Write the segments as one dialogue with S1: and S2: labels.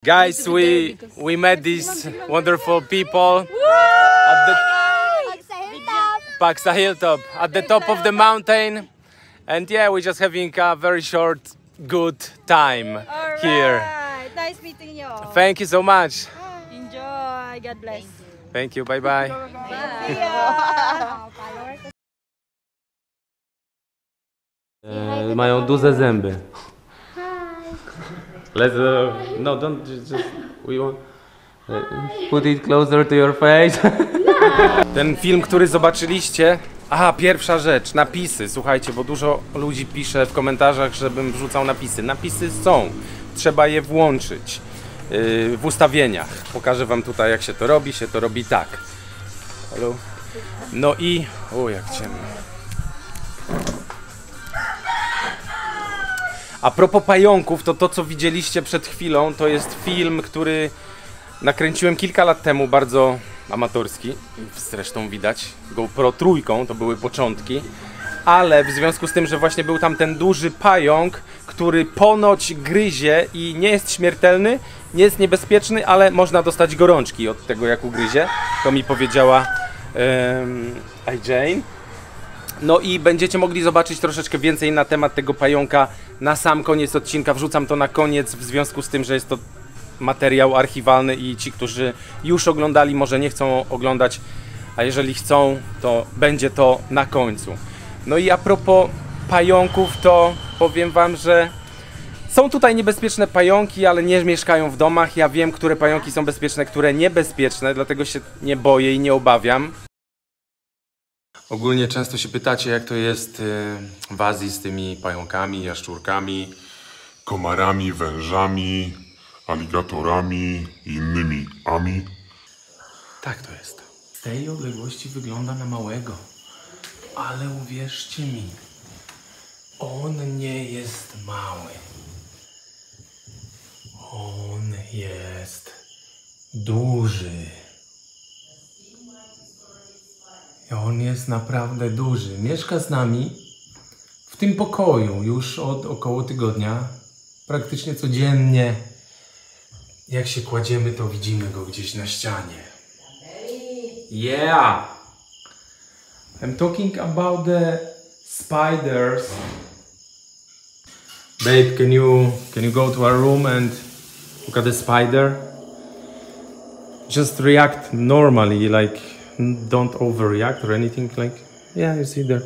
S1: Guys, we met these wonderful people at the Paksa Hilltop, at the top of the mountain, and yeah, we're just having a very short, good time here.
S2: Nice meeting you.
S1: Thank you so much.
S2: Enjoy. God bless.
S1: Thank you. Bye bye. Mają duże zęby. Let's no, don't just we want put it closer to your face. Ten film, który zobaczyliście. Aha, pierwsza rzecz, napisy. Słuchajcie, bo dużo ludzi pisze w komentarzach, żebym wrzucał napisy. Napisy są, trzeba je włączyć w ustawieniach. Pokażę wam tutaj, jak się to robi. Się to robi tak. Hello. No i o, jak ciemno. A propos pająków, to co widzieliście przed chwilą, to jest film, który nakręciłem kilka lat temu, bardzo amatorski, zresztą widać, GoPro trójką, to były początki, ale w związku z tym, że właśnie był tam ten duży pająk, który ponoć gryzie i nie jest śmiertelny, nie jest niebezpieczny, ale można dostać gorączki od tego, jak ugryzie, to mi powiedziała Jane. No i będziecie mogli zobaczyć troszeczkę więcej na temat tego pająka na sam koniec odcinka. Wrzucam to na koniec w związku z tym, że jest to materiał archiwalny i ci, którzy już oglądali, może nie chcą oglądać, a jeżeli chcą, to będzie to na końcu. No i a propos pająków, to powiem wam, że są tutaj niebezpieczne pająki, ale nie mieszkają w domach. Ja wiem, które pająki są bezpieczne, które niebezpieczne, dlatego się nie boję i nie obawiam. Ogólnie często się pytacie, jak to jest w Azji z tymi pająkami, jaszczurkami,
S3: komarami, wężami, aligatorami i innymi ami.
S1: Tak to jest. Z tej odległości wygląda na małego, ale uwierzcie mi, on nie jest mały. On jest duży. On jest naprawdę duży. Mieszka z nami w tym pokoju już od około tygodnia. Praktycznie codziennie. Jak się kładziemy, to widzimy go gdzieś na ścianie. Yeah! I'm talking about the spiders. Babe, can you go to our room and look at the spider? Just react normally, like don't overreact or anything, like, yeah, you see there.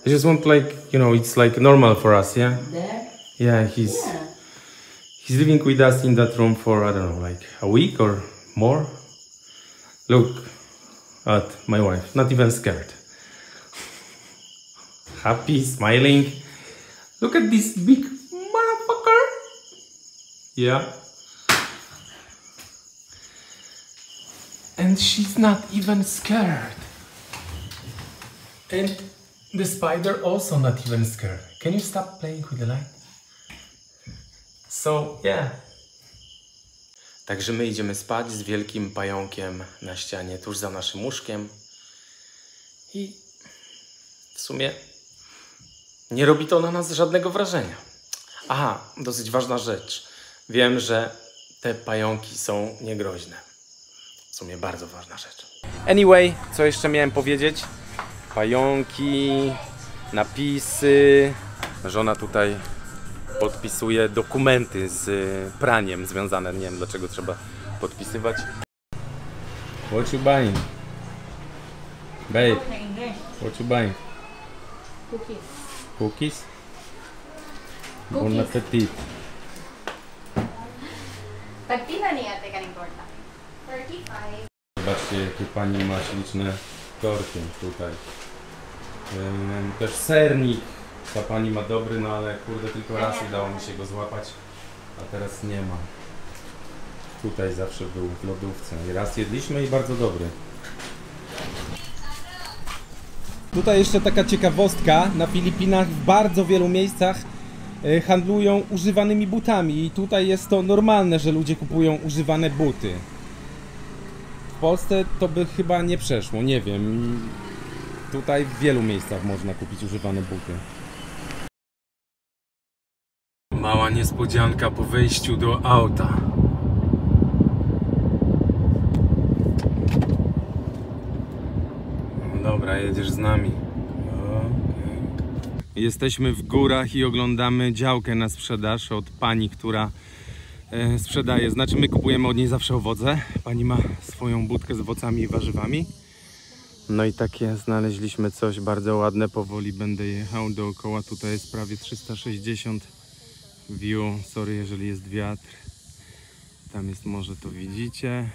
S1: I just want, like, you know, it's like normal for us, yeah?
S4: There?
S1: Yeah, he's living with us in that room for, I don't know, like a week or more. Look at my wife, not even scared. Happy, smiling. Look at this big motherfucker. Yeah. And she's not even scared. And the spider also not even scared. Can you stop playing with the light? So, yeah. Także my idziemy spać z wielkim pająkiem na ścianie tuż za naszym łóżkiem. I w sumie nie robi to na nas żadnego wrażenia. Aha, dosyć ważna rzecz. Wiem, że te pająki są niegroźne. W sumie bardzo ważna rzecz. Anyway, co jeszcze miałem powiedzieć? Pająki, napisy. Żona tutaj podpisuje dokumenty z praniem związane. Nie wiem, dlaczego trzeba podpisywać. What you buying? Babe, what you buying?
S4: Cookies.
S1: Cookies? Bon appetit.
S4: Pagpila niya, teka ng torta. 35.
S1: Zobaczcie, jakie pani ma śliczne torty tutaj. Też sernik. Ta pani ma dobry, no ale kurde, tylko raz udało mi się go złapać, a teraz nie ma. Tutaj zawsze był w lodówce i raz jedliśmy i bardzo dobry. Tutaj jeszcze taka ciekawostka. Na Filipinach w bardzo wielu miejscach handlują używanymi butami i tutaj jest to normalne, że ludzie kupują używane buty. W Polsce to by chyba nie przeszło, nie wiem. Tutaj w wielu miejscach można kupić używane buty. Mała niespodzianka po wejściu do auta. Dobra, jedziesz z nami. Jesteśmy w górach i oglądamy działkę na sprzedaż od pani, która sprzedaje. Znaczy my kupujemy od niej zawsze owoce. Pani ma swoją budkę z owocami i warzywami. No i takie znaleźliśmy coś bardzo ładne. Powoli będę jechał dookoła. Tutaj jest prawie 360 view. Sorry, jeżeli jest wiatr. Tam jest morze, to widzicie.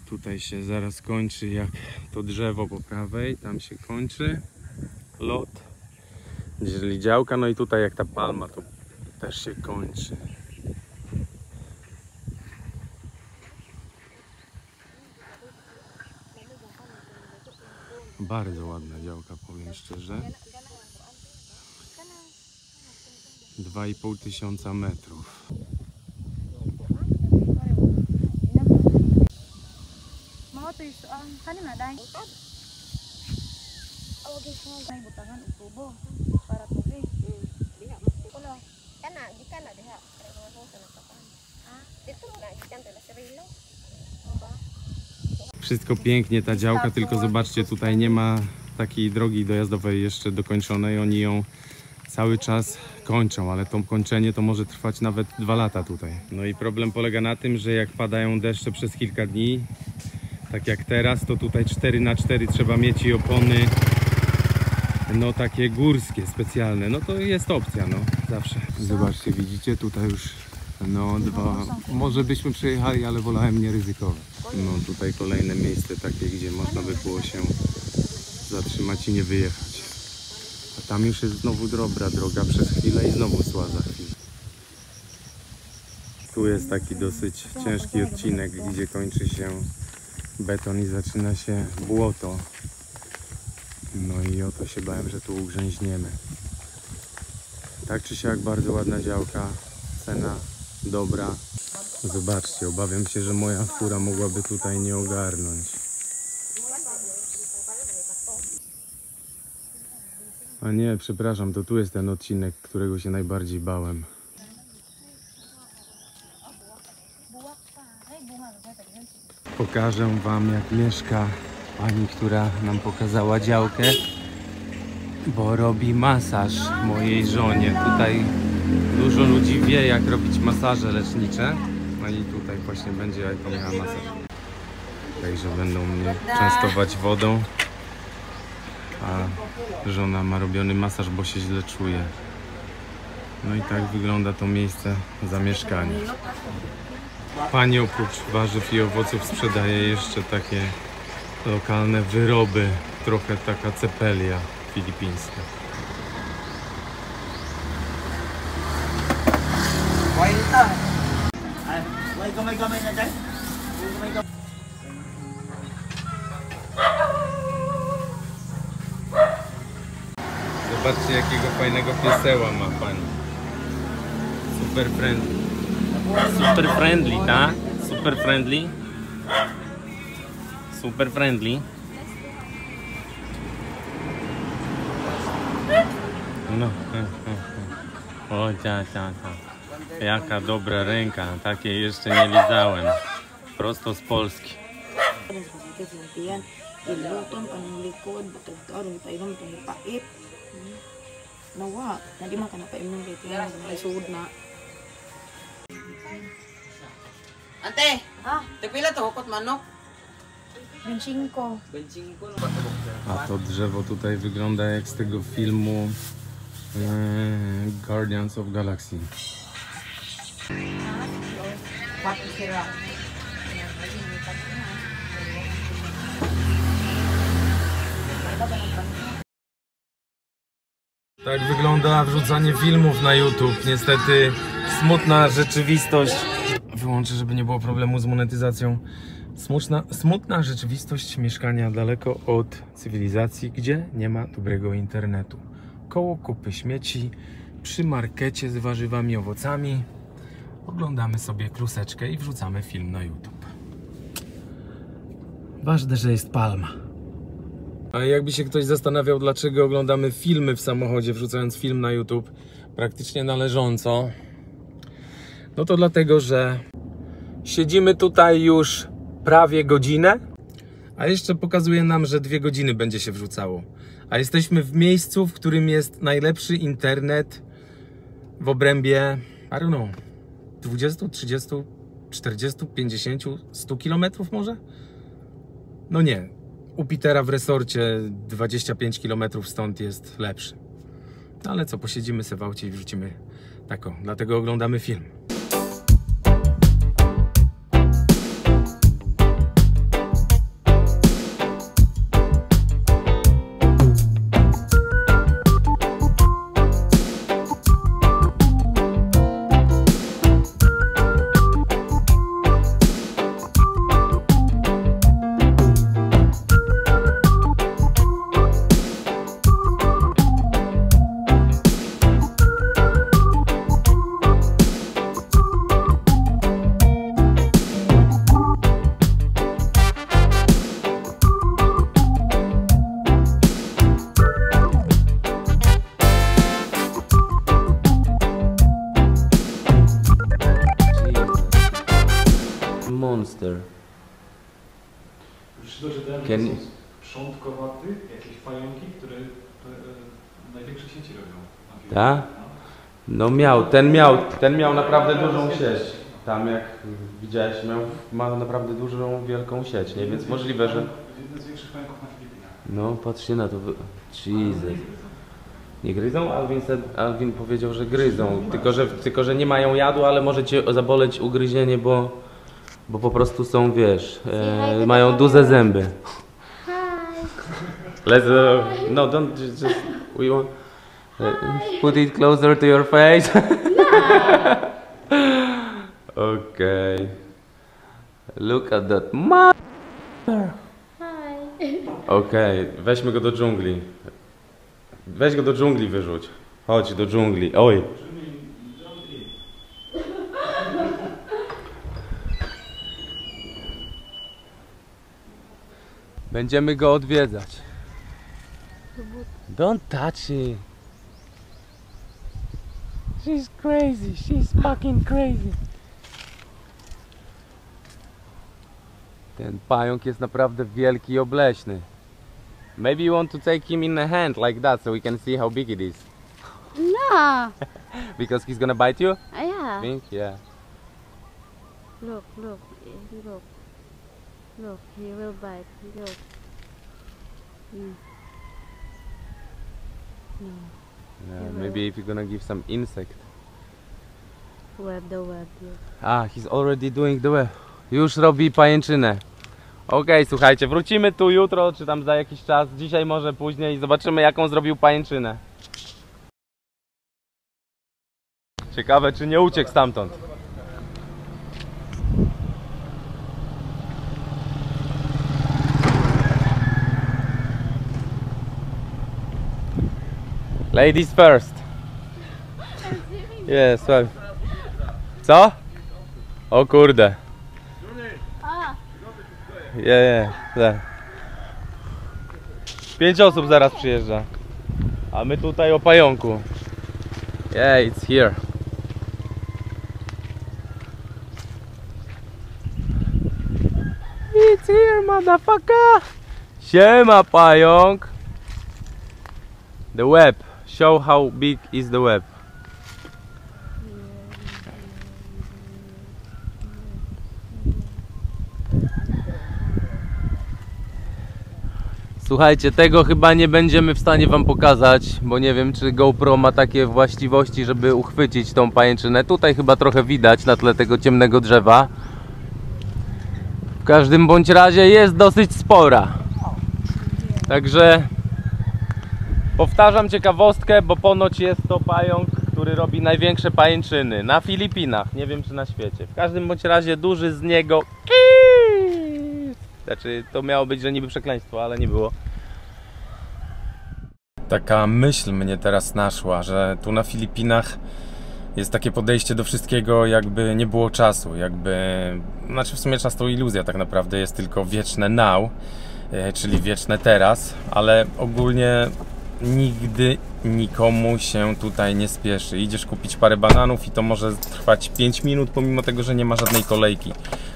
S1: Tutaj się zaraz kończy, jak to drzewo po prawej. Tam się kończy lot. Jeżeli działka, no i tutaj jak ta palma, to też się kończy. Bardzo ładna działka, powiem szczerze. 2500 metrów.
S2: Mga to yung kanin na dahil. Okay, may butangan ng tubo para tubig. Diha. Kuno, kana, di kana diha. Dito na gikan tela serilo.
S1: Wszystko pięknie, ta działka, tylko zobaczcie, tutaj nie ma takiej drogi dojazdowej jeszcze dokończonej. Oni ją cały czas kończą, ale to kończenie to może trwać nawet 2 lata tutaj. No i problem polega na tym, że jak padają deszcze przez kilka dni, tak jak teraz, to tutaj 4x4 trzeba mieć i opony, no takie górskie, specjalne. No to jest opcja, no zawsze. Zobaczcie, widzicie, tutaj już no 2, może byśmy przejechali, ale wolałem nie ryzykować. No tutaj kolejne miejsce takie, gdzie można by było się zatrzymać i nie wyjechać. A tam już jest znowu dobra droga przez chwilę i znowu szła za chwilę. Tu jest taki dosyć ciężki odcinek, gdzie kończy się beton i zaczyna się błoto. No i o to się bałem, że tu ugrzęźniemy. Tak czy siak bardzo ładna działka, cena dobra. Zobaczcie, obawiam się, że moja fura mogłaby tutaj nie ogarnąć. A nie, przepraszam, to tu jest ten odcinek, którego się najbardziej bałem. Pokażę wam, jak mieszka pani, która nam pokazała działkę, bo robi masaż mojej żonie. Tutaj dużo ludzi wie, jak robić masaże lecznicze. No i tutaj właśnie będzie jajko miała masaż. Także będą mnie częstować wodą, a żona ma robiony masaż, bo się źle czuje. No i tak wygląda to miejsce zamieszkania. Pani oprócz warzyw i owoców sprzedaje jeszcze takie lokalne wyroby, trochę taka cepelia filipińska. Zobaczcie, jakiego fajnego pieseła ma pani. Super friendly. Super friendly, tak? Super friendly. Super friendly. No. O, ta. Jaka dobra ręka. Takiej jeszcze nie lizałem. Prosto z Polski.
S5: Iluton, paninglikod, batag-aron, painom, pangipait. Nawa, hindi man ka na painom dito yan, malisuod na.
S6: Ante! Tagpila to, hukot manok?
S5: 25.
S1: A to drzewo tutaj wygląda jak z tego filmu Guardians of Galaxy. Tak wygląda wrzucanie filmów na YouTube. Niestety smutna rzeczywistość. Wyłączę, żeby nie było problemu z monetyzacją. Smutna rzeczywistość mieszkania daleko od cywilizacji, gdzie nie ma dobrego internetu. Koło kupy śmieci, przy markecie z warzywami i owocami. Oglądamy sobie kluseczkę i wrzucamy film na YouTube. Ważne, że jest palma. A jakby się ktoś zastanawiał, dlaczego oglądamy filmy w samochodzie, wrzucając film na YouTube praktycznie należąco, no to dlatego, że siedzimy tutaj już prawie godzinę, A jeszcze pokazuje nam, że 2 godziny będzie się wrzucało. A jesteśmy w miejscu, w którym jest najlepszy internet w obrębie, I don't know, 20, 30, 40, 50, 100 kilometrów może? No nie. U Petera w resorcie 25 kilometrów stąd jest lepszy. No ale co, posiedzimy sobie w aucie i wrzucimy taką. Dlatego oglądamy film.
S7: Monster.
S8: Już doczytałem, że są sprzątkowaty, jakieś pająki, które największe sieci robią.
S7: Tak? No ten miał naprawdę dużą sieć. Tam jak widziałeś, ma naprawdę dużą, wielką sieć, nie? Więc możliwe, że...
S8: Jeden z większych pająków na Filipinach.
S7: No, patrzcie na to. Jesus. Nie gryzą? Alvin powiedział, że gryzą. Tylko, że nie mają jadu, ale może cię zaboleć ugryzienie, bo po prostu są, wiesz, mają duże zęby. Let's no, don't just we want put it closer to your face. Okay. Look at that mother. Okay, weźmy go do dżungli. Weź go do dżungli, wyrzuć. Chodź do dżungli. Oj. Będziemy go odwiedzać. Don't touch it. She's crazy. She's fucking crazy. Ten pająk jest naprawdę wielki i obleśny. Maybe you want to take him in the hand like that so we can see how big it is.
S2: No.
S7: Because he's gonna bite you?
S2: Yeah.
S7: Think? Yeah.
S2: Look. Look, he will bite. Look.
S7: Yeah, maybe if you're gonna give some insect.
S2: The web.
S7: Ah, he's already doing the web. Już robi pajęczynę. Okej, słuchajcie, wrócimy tu jutro, czy tam za jakiś czas, dzisiaj może później i zobaczymy, jaką zrobił pajęczynę. Ciekawe, czy nie uciekł stamtąd. Ladies first. Yes, well. Co? O kurde. Yeah. 5 osób zaraz przyjeżdża. A my tutaj o pająku. Yeah, it's here. It's here, motherfucker. Siema, pająk. The web. Show how big is the web. Słuchajcie, tego chyba nie będziemy w stanie wam pokazać, bo nie wiem, czy GoPro ma takie właściwości, żeby uchwycić tą pajęczynę. Tutaj chyba trochę widać na tle tego ciemnego drzewa. W każdym bądź razie jest dosyć spora. Także powtarzam ciekawostkę, bo ponoć jest to pająk, który robi największe pajęczyny na Filipinach, nie wiem czy na świecie. W każdym bądź razie duży z niego. Znaczy, to miało być, że niby przekleństwo, ale nie było.
S1: Taka myśl mnie teraz naszła, że tu na Filipinach jest takie podejście do wszystkiego, jakby nie było czasu, znaczy w sumie czas to iluzja tak naprawdę, jest tylko wieczne now, czyli wieczne teraz, ale ogólnie nigdy nikomu się tutaj nie spieszy. Idziesz kupić parę bananów i to może trwać 5 minut, pomimo tego, że nie ma żadnej kolejki.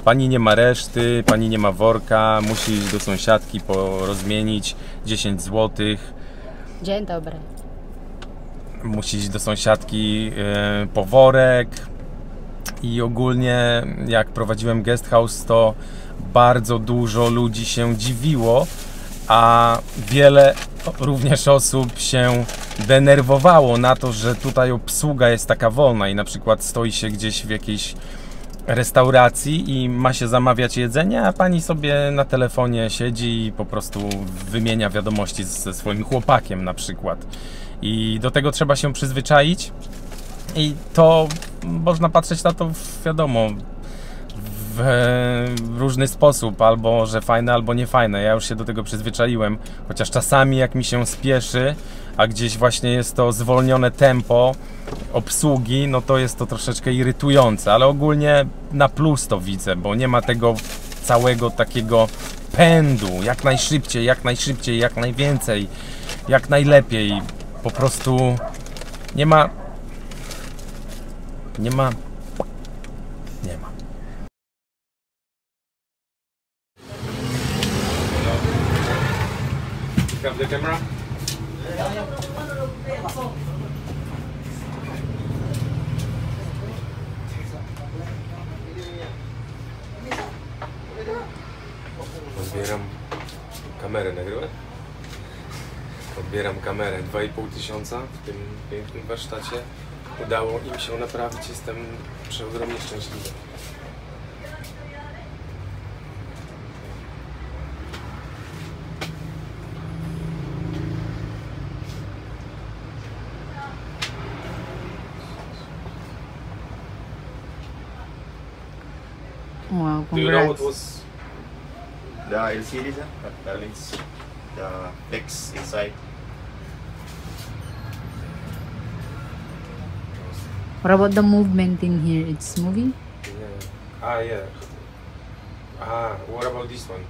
S1: Pani nie ma reszty, pani nie ma worka, musi iść do sąsiadki rozmienić 10 zł.
S2: Dzień dobry.
S1: Musi iść do sąsiadki po worek. I ogólnie jak prowadziłem guest house, to bardzo dużo ludzi się dziwiło, a wiele również osób się denerwowało na to, że tutaj obsługa jest taka wolna i na przykład stoi się gdzieś w jakiejś restauracji i ma się zamawiać jedzenie, a pani sobie na telefonie siedzi i po prostu wymienia wiadomości ze swoim chłopakiem na przykład. I do tego trzeba się przyzwyczaić i to można patrzeć na to, wiadomo, w różny sposób, albo że fajne, albo nie fajne. Ja już się do tego przyzwyczaiłem, chociaż czasami jak mi się spieszy, a gdzieś właśnie jest to zwolnione tempo obsługi, no to jest to troszeczkę irytujące, ale ogólnie na plus to widzę, bo nie ma tego całego takiego pędu, jak najszybciej, jak najwięcej, jak najlepiej. Po prostu nie ma. Grab the camera. Odbieram kamerę, nagrywać? Odbieram kamerę, 2500 w tym pięknym warsztacie. Udało im się naprawić, jestem przeogromnie szczęśliwy.
S5: Wow,
S1: Do you know what
S5: congrats.
S1: was
S9: The LCD, sir, that is the flex inside.
S2: What about the movement in here? It's moving?
S1: yeah. What about this one?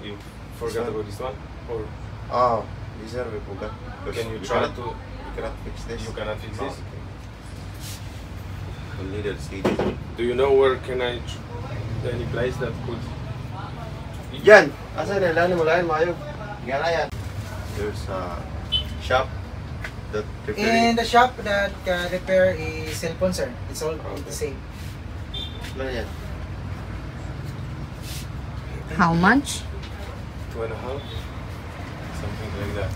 S1: You forgot about this one? Or
S9: Oh, these are we forgot.
S1: can you try to?
S9: You cannot fix this.
S1: You cannot fix this?
S9: Only the LCD.
S1: Do you know where can I any place that could?
S9: Yan! Asan na? Lalo mo lain maayog. Nga na yan. There's a shop that
S10: In the shop that repair is cell phone, sir. It's all the same.
S9: Ano yan?
S2: How much?
S1: 2.5? Something like that.